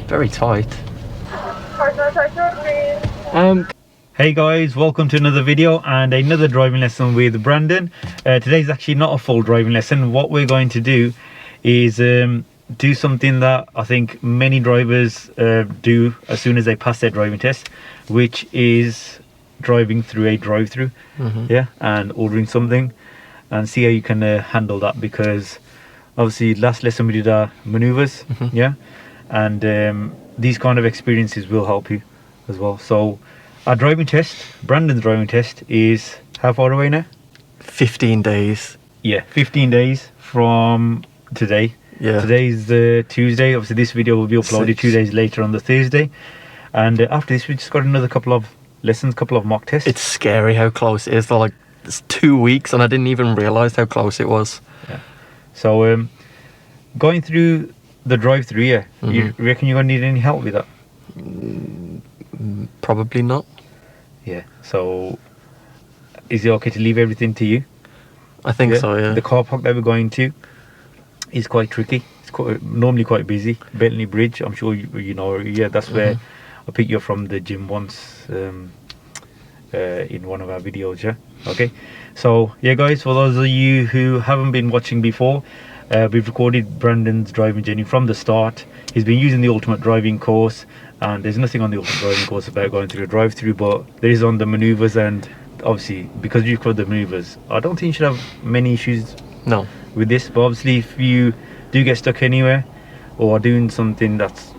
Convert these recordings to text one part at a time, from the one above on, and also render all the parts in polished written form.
very tight. Hey guys, welcome to another video and another driving lesson with Brandon. Today's actually not a full driving lesson. What we're going to do is do something that I think many drivers do as soon as they pass their driving test, which is driving through a drive-thru, yeah, and ordering something, and see how you can handle that, because obviously last lesson we did our maneuvers, yeah, and these kind of experiences will help you as well. So our driving test, Brandon's driving test, is how far away now? 15 days. Yeah, 15 days from today. Yeah. Today's the Tuesday. Obviously this video will be uploaded 2 days later on the Thursday. And after this we just got another couple of lessons, couple of mock tests. It's scary how close it is. They're like, it's 2 weeks and I didn't even realise how close it was. Yeah. So going through the drive-thru, yeah, you reckon you're going to need any help with that? Probably not. Yeah. So is it okay to leave everything to you? I think so, yeah. The car park that we're going to is quite tricky. It's normally quite busy. Bentley Bridge, I'm sure you know. Yeah, that's where I picked you up from the gym once in one of our videos. Yeah. Okay. So yeah, guys, for those of you who haven't been watching before, we've recorded Brandon's driving journey from the start. He's been using the ultimate driving course, and there's nothing on the ultimate driving course about going through a drive-thru, but there is on the maneuvers. And obviously because you've covered the maneuvers, I don't think you should have many issues with this. But obviously if you do get stuck anywhere or are doing something that's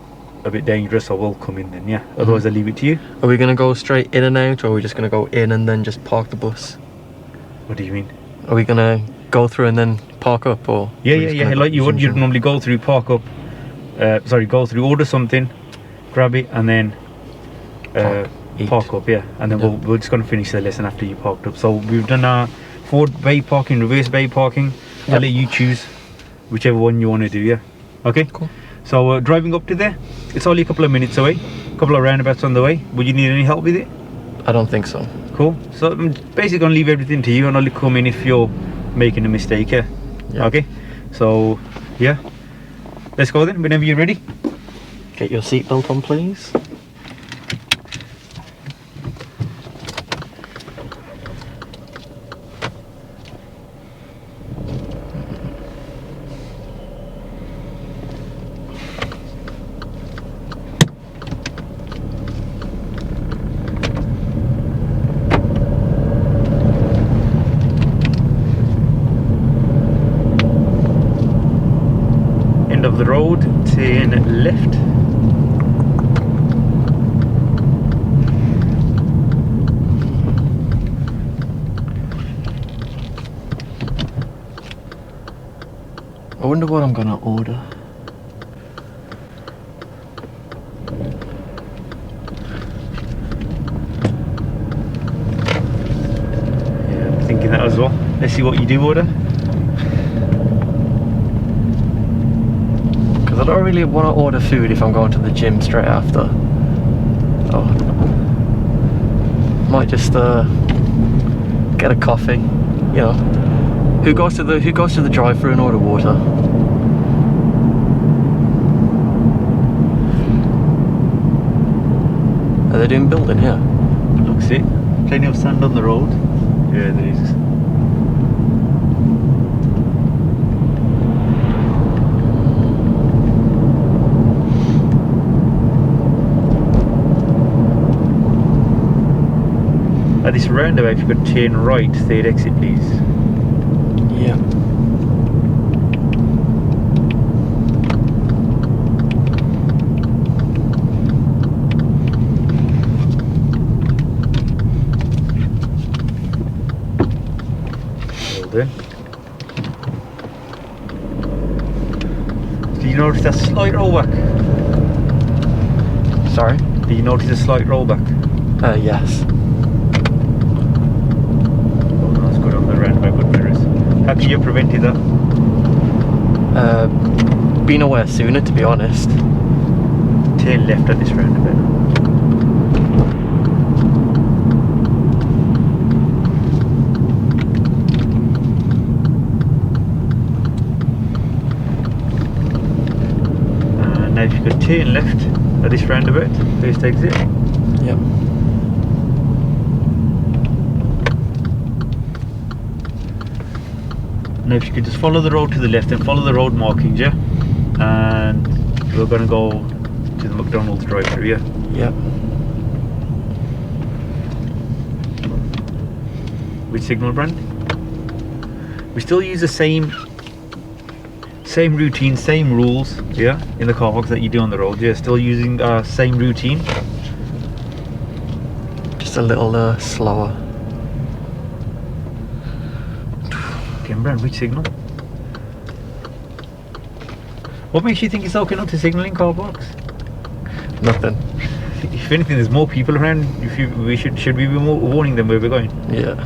a bit dangerous, I will come in then, yeah. Otherwise I'll leave it to you. Are we going to go straight in and out, or are we just going to go in and then just park the bus? What do you mean? Are we going to go through and then park up, or? Yeah, like you would. You'd normally go through, park up, go through, order something, grab it, and then park up, yeah. And then we're just going to finish the lesson after you parked up. So we've done our forward bay parking, reverse bay parking. I'll let you choose whichever one you want to do, yeah. Okay, cool. So driving up to there, it's only a couple of minutes away, a couple of roundabouts on the way. Would you need any help with it? I don't think so. Cool. So I'm basically going to leave everything to you, and I'll come in if you're making a mistake, yeah. Okay, so yeah, let's go then, whenever you're ready. Get your seatbelt on, please. Of the road, turn left. I wonder what I'm gonna order. Yeah, I'm thinking that as well. Let's see what you do order. I don't really want to order food if I'm going to the gym straight after. Oh, might just get a coffee. You know, who goes to the drive-thru and order water? Are they doing building here? Looks it. Plenty of sand on the road. Yeah, there is. At this roundabout, if you could turn right, third exit, please. Yeah. Well done. Did you notice that slight rollback? Sorry? Did you notice a slight rollback? Yes. How could you have prevented that? Been aware sooner, to be honest. Turn left at this roundabout. And if you could turn left at this roundabout, first exit. Yep. Now if you could just follow the road to the left and follow the road markings, yeah? And we're going to go to the McDonald's drive-thru, yeah? Yep. Which signal brand? We still use the same routine, same rules, yeah, in the car parks that you do on the road. Yeah, still using same routine. Just a little slower. Brand, which signal? What makes you think it's okay not to signal in car parks? Nothing. If anything, there's more people around. Should we be more warning them where we're going? Yeah.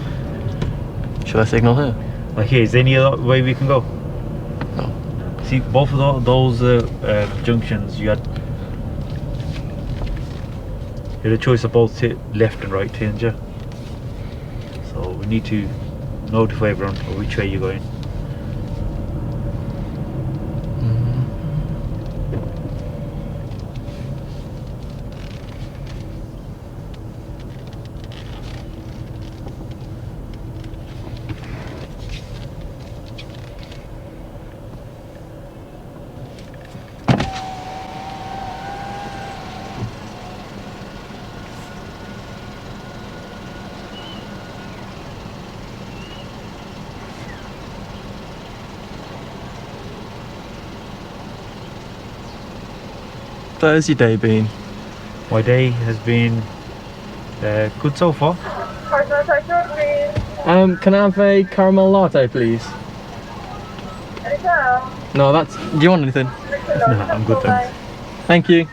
Should I signal here? Like, here, is there any other way we can go? No. See, both of those junctions, you had a choice of both left and right turns, yeah. So we need to notify everyone of which way you're going. How's your day been? My day has been good so far. Can I have a caramel latte, please? No, that's... Do you want anything? No, I'm good, thanks. Thank you.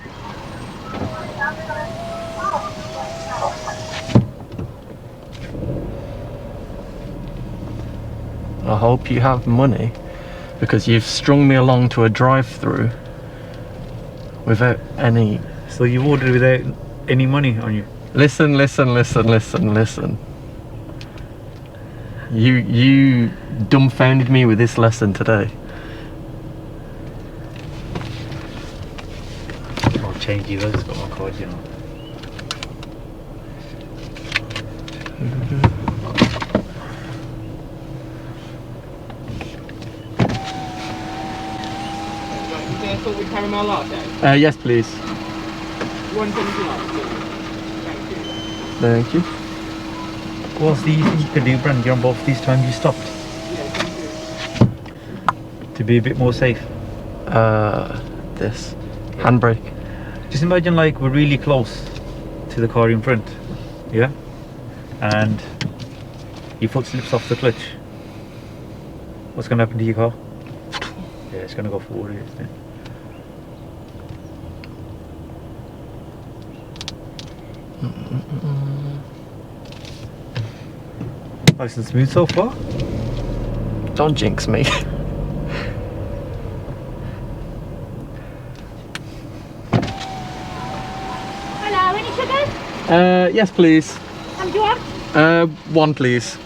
I hope you have money, because you've strung me along to a drive-thru without any... So you ordered without any money on you? Listen. You dumbfounded me with this lesson today. I'll change you, I just got my card, you know. With caramel latte? Yes, please. 179. Thank you. What's the thing you can do, Brand? You're on both these times you stopped? Yeah, thank you. To be a bit more safe. This. Handbrake. Just imagine like we're really close to the car in front, yeah? And your foot slips off the clutch. What's going to happen to your car? Yeah, it's going to go forward, isn't it? Nice and smooth so far. Don't jinx me. Hello, any sugar? Yes, please. How do you want? One, please.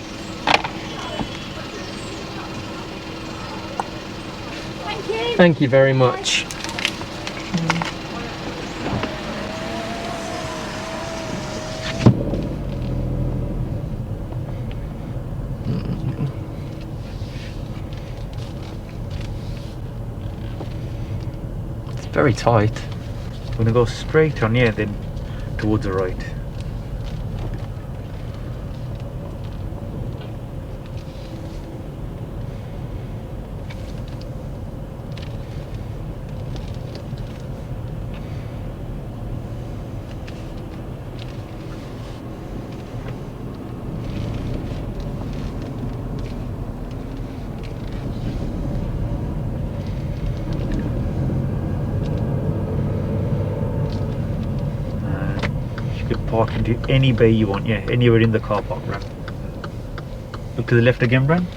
Thank you. Thank you very much. It's very tight. We're going to go straight on here, then towards the right. Park into any bay you want, yeah, anywhere in the car park, Bran. Look to the left again, Bran.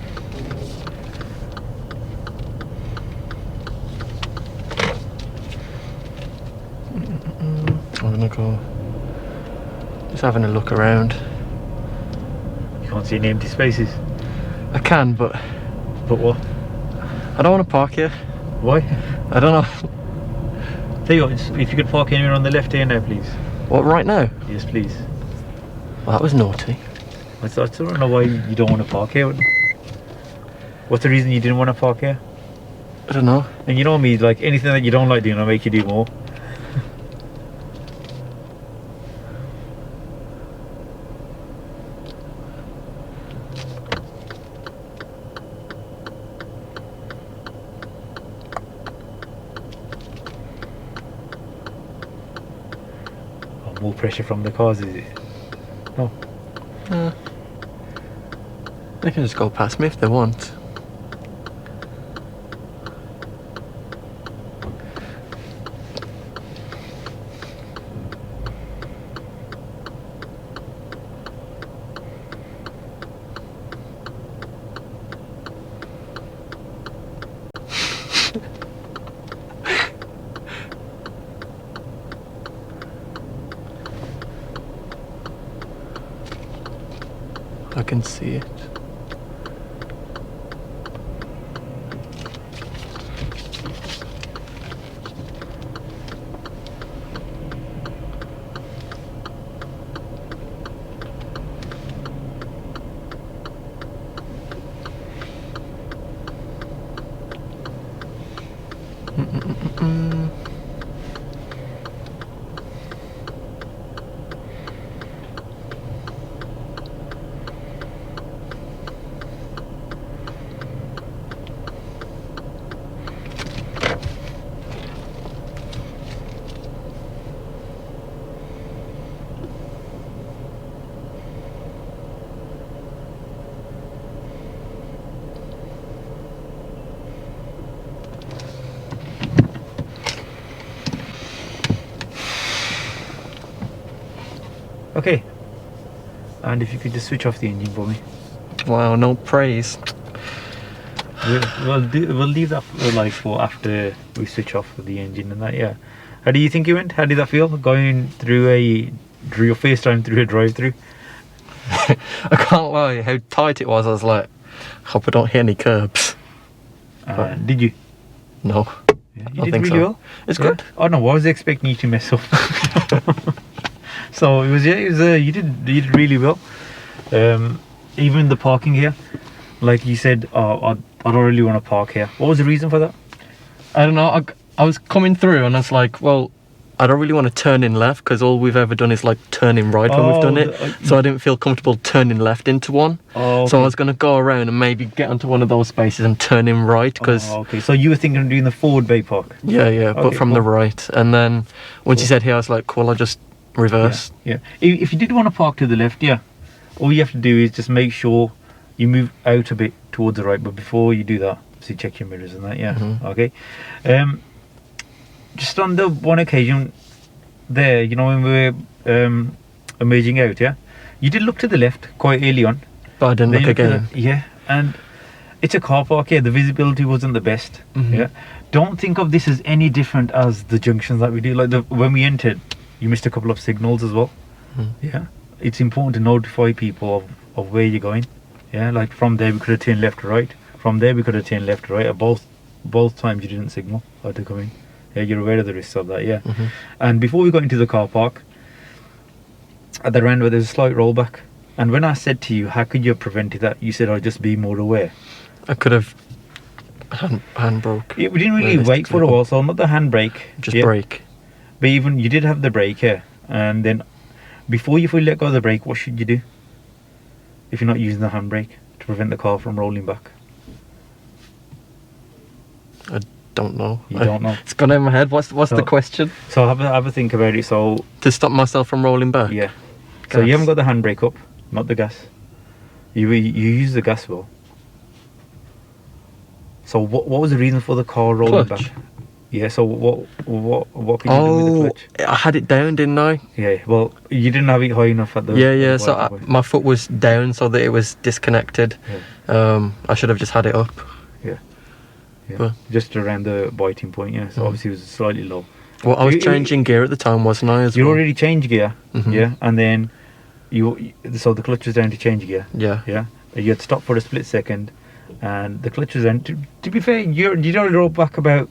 I'm gonna go just having a look around. You can't see any empty spaces. I can, but But what? I don't want to park here. Why? I don't know. Tell you what, if you could park anywhere on the left here now, please. What, right now? Yes, please. Well, that was naughty. I don't know why you don't want to park here. What's the reason you didn't want to park here? I don't know. And you know me, like anything that you don't like doing, I'll make you do more. Oh, more pressure from the cars, is it? No. They can just go past me if they want. I can see it. Okay. And if you could just switch off the engine for me. Wow, no praise. We'll leave that for after we switch off the engine and that. Yeah. How do you think it went? How did that feel going through your first time through a drive-through? I can't lie, how tight it was. I was like, hope I don't hit any curbs. Did you? No. Yeah, I you did think really so. well. It's Yeah. good. Oh no, I was expecting you to mess up. So it was you did really well. Even the parking here, like you said, I don't really want to park here. What was the reason for that? I don't know. I was coming through and I was like, well, I don't really want to turn in left because all we've ever done is like turning right when we've done it. So I didn't feel comfortable turning left into one. Oh, okay. So I was going to go around and maybe get onto one of those spaces and turn in right because... Oh, okay, so you were thinking of doing the forward bay park? Yeah, but Okay, from the cool. right. And then once you said here, I was like, cool, I'll just reverse. Yeah. If you did want to park to the left, yeah, all you have to do is just make sure you move out a bit towards the right. But before you do that, obviously check your mirrors and that. Yeah. Mhm. Okay. Just on the one occasion there, you know, when we were emerging out, yeah, you did look to the left quite early on. But I didn't Then look you looked to again. yeah, and it's a car park. Yeah, the visibility wasn't the best. Mhm. Yeah. Don't think of this as any different as the junctions that we do. Like when we entered, you missed a couple of signals as well. Mhm. Yeah, it's important to notify people of where you're going. Yeah, like from there we could have turned left or right. From there we could have turned left or right. At both times you didn't signal how to come in. Yeah, you're aware of the risks of that. Yeah. Mhm. And before we got into the car park, at the roundabout there's a slight rollback. And when I said to you, how could you have prevented that? You said, I'll just be more aware. I could have hand broke. Yeah, we didn't really wait for a while, so not the handbrake. Just yeah. brake. But even you did have the brake here, and then before you fully let go of the brake, what should you do if you're not using the handbrake to prevent the car from rolling back? I don't know. You don't know. It's gone in my head. What's the So- question? So have a think about it. So To stop myself from rolling back? yeah, so you haven't got the handbrake up, not the gas. You use the gas well. So what was the reason for the car rolling Clutch. back? Yeah. So what could you do with the Oh, clutch? I had it down, didn't I? Yeah. Well, you didn't have it high enough at the. Yeah. at the So bottom point. my foot was down so that it was disconnected. I should have just had it up. Yeah. But- Just around the biting point. Yeah. So obviously it was slightly low. Well, I was You- changing gear at the time, wasn't I? As You well? already changed gear. Mhm. Yeah. And then so the clutch was down to change gear. Yeah. Yeah. You had stopped for a split second, and the clutch was down. To be fair, you don't roll back about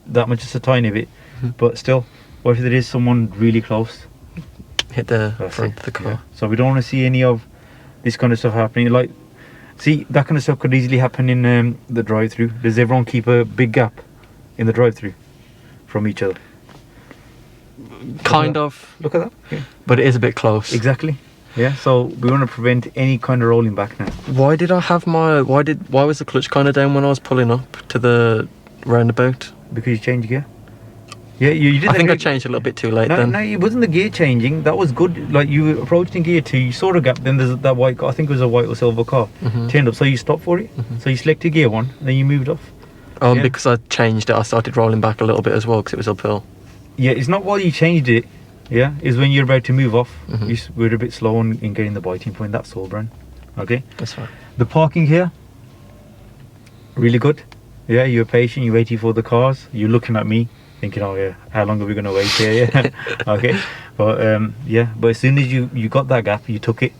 that much, just a tiny bit. Mm-hmm. But still, what if there is someone really close? Hit the That's front it, of the car. yeah. So we don't want to see any of this kind of stuff happening. Like, see, that kind of stuff could easily happen in the drive-thru. Does everyone keep a big gap in the drive-thru from each other? Kind of, Look at that. Yeah. but it is a bit close. Exactly. Yeah. So we want to prevent any kind of rolling back now. Why did I have my? Why was the clutch kind of down when I was pulling up to the roundabout? Because you changed gear. Yeah, you did. I the think I gear- changed a little bit too late No, then. no, it wasn't the gear changing. That was good. Like you approached in gear 2, you saw a gap. Then there's that white car. I think it was a white or silver car. Mhm. Turned up, so you stopped for it. So you selected gear 1, then you moved off. Yeah. Because I changed it, I started rolling back a little bit as well because it was uphill. Yeah, it's not while you changed it. Yeah, it's when you're about to move off. Mhm. We're a bit slow in getting the biting point. That's all, Brian. Okay. That's fine. The parking here, really good. Yeah, you're patient. You're waiting for the cars. You're looking at me, thinking, "Oh yeah, how long are we going to wait here?" Yeah. Okay. But yeah. But as soon as you got that gap, you took it.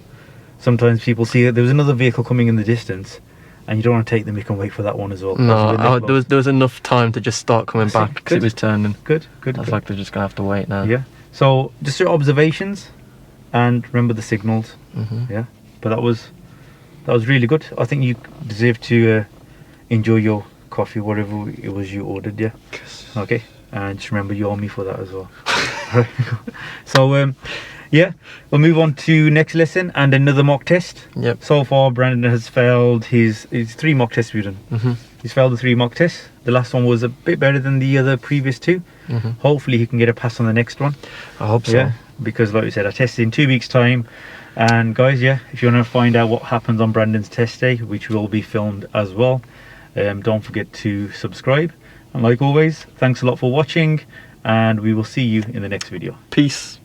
Sometimes people see that there was another vehicle coming in the distance, and you don't want to take them. You can wait for that one as well. No, That's when they're there was enough time to just start coming That's it. back because it Good. was turning. good. I Good. was Good. like, we're just gonna have to wait now. Yeah. So just your observations, and remember the signals. Mhm. Yeah. But that was really good. I think you deserve to enjoy your coffee, whatever it was you ordered. Yeah. Okay. And just remember you owe me for that as well. So yeah, we'll move on to next lesson and another mock test. Yep. So far, Brandon has failed his 3 mock tests we've done. Mhm. He's failed the 3 mock tests. The last one was a bit better than the other previous 2. Mhm. Hopefully he can get a pass on the next one. I hope so. Yeah, because like we said, I tested in 2 weeks' time. And guys, yeah, if you want to find out what happens on Brandon's test day, which will be filmed as well, don't forget to subscribe. And like always, thanks a lot for watching, and we will see you in the next video. Peace.